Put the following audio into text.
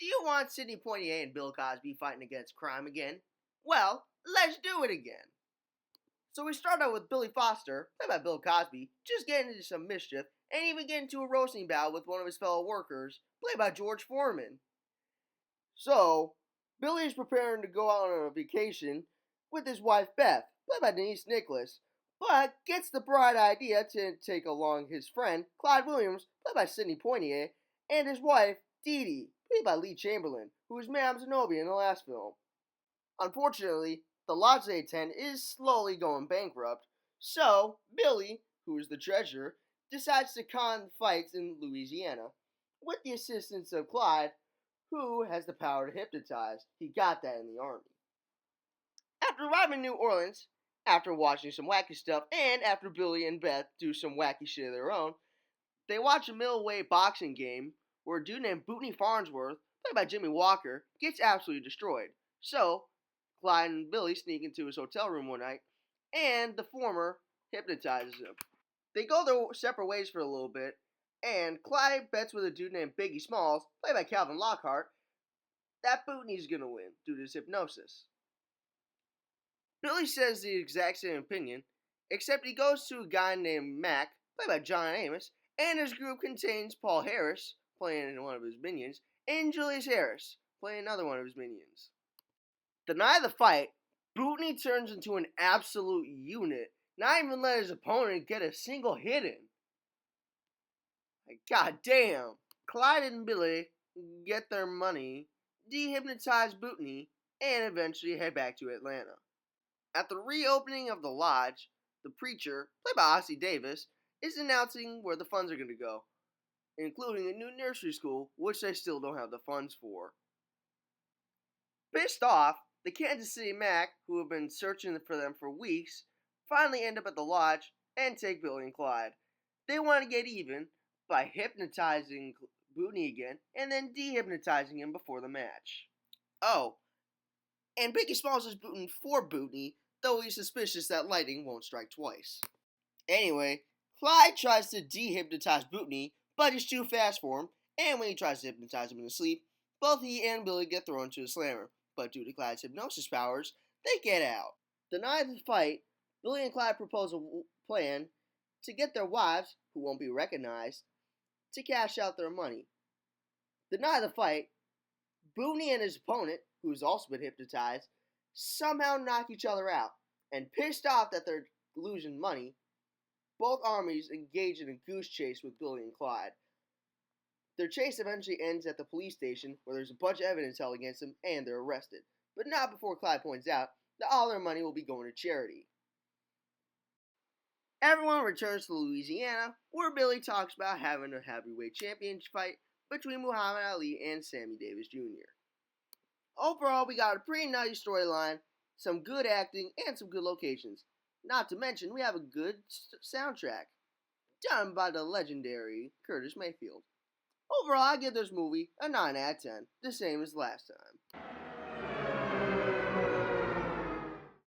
Do you want Sidney Poitier and Bill Cosby fighting against crime again? Well, let's do it again. So we start out with Billy Foster, played by Bill Cosby, just getting into some mischief and even getting into a roasting battle with one of his fellow workers, played by George Foreman. So, Billy is preparing to go out on a vacation with his wife Beth, played by Denise Nicholas, but gets the bright idea to take along his friend Clyde Williams, played by Sidney Poitier, and his wife Dee Dee, played by Lee Chamberlain, who was Madame Zenobia in the last film. Unfortunately, the lodge they attend is slowly going bankrupt, so Billy, who is the treasurer, decides to con fights in Louisiana, with the assistance of Clyde, who has the power to hypnotize. He got that in the army. After arriving in New Orleans, after watching some wacky stuff, and after Billy and Beth do some wacky shit of their own, they watch a middleweight boxing game where a dude named Bootney Farnsworth, played by Jimmy Walker, gets absolutely destroyed. So, Clyde and Billy sneak into his hotel room one night, and the former hypnotizes him. They go their separate ways for a little bit, and Clyde bets with a dude named Biggie Smalls, played by Calvin Lockhart, that Bootney's gonna win due to his hypnosis. Billy says the exact same opinion, except he goes to a guy named Mac, played by John Amos, and his group contains Paul Harris, playing one of his minions, and Julius Harris, playing another one of his minions. The night of the fight, Bootney turns into an absolute unit, not even let his opponent get a single hit in. Like, god damn. Clyde and Billy get their money, dehypnotize Bootney, and eventually head back to Atlanta. At the reopening of the lodge, the preacher, played by Ossie Davis, is announcing where the funds are going to go, including a new nursery school, which they still don't have the funds for. Pissed off, the Kansas City Mac, who have been searching for them for weeks, finally end up at the lodge and take Billy and Clyde. They want to get even by hypnotizing Bootney again and then dehypnotizing him before the match. Oh, and Biggie Smalls is booting for Bootney, though he's suspicious that lightning won't strike twice. Anyway, Clyde tries to dehypnotize Bootney, but he's too fast for him, and when he tries to hypnotize him in his sleep, both he and Billy get thrown to a slammer, but due to Clyde's hypnosis powers, they get out. The night of the fight, Billy and Clyde propose a plan to get their wives, who won't be recognized, to cash out their money. The night of the fight, Bootney and his opponent, who has also been hypnotized, somehow knock each other out, and pissed off that they're losing money, both armies engage in a goose chase with Billy and Clyde. Their chase eventually ends at the police station, where there's a bunch of evidence held against them, and they're arrested. But not before Clyde points out that all their money will be going to charity. Everyone returns to Louisiana, where Billy talks about having a heavyweight championship fight between Muhammad Ali and Sammy Davis Jr. Overall, we got a pretty nutty storyline, some good acting, and some good locations. Not to mention, we have a good soundtrack, done by the legendary Curtis Mayfield. Overall, I give this movie a 9 out of 10, the same as last time.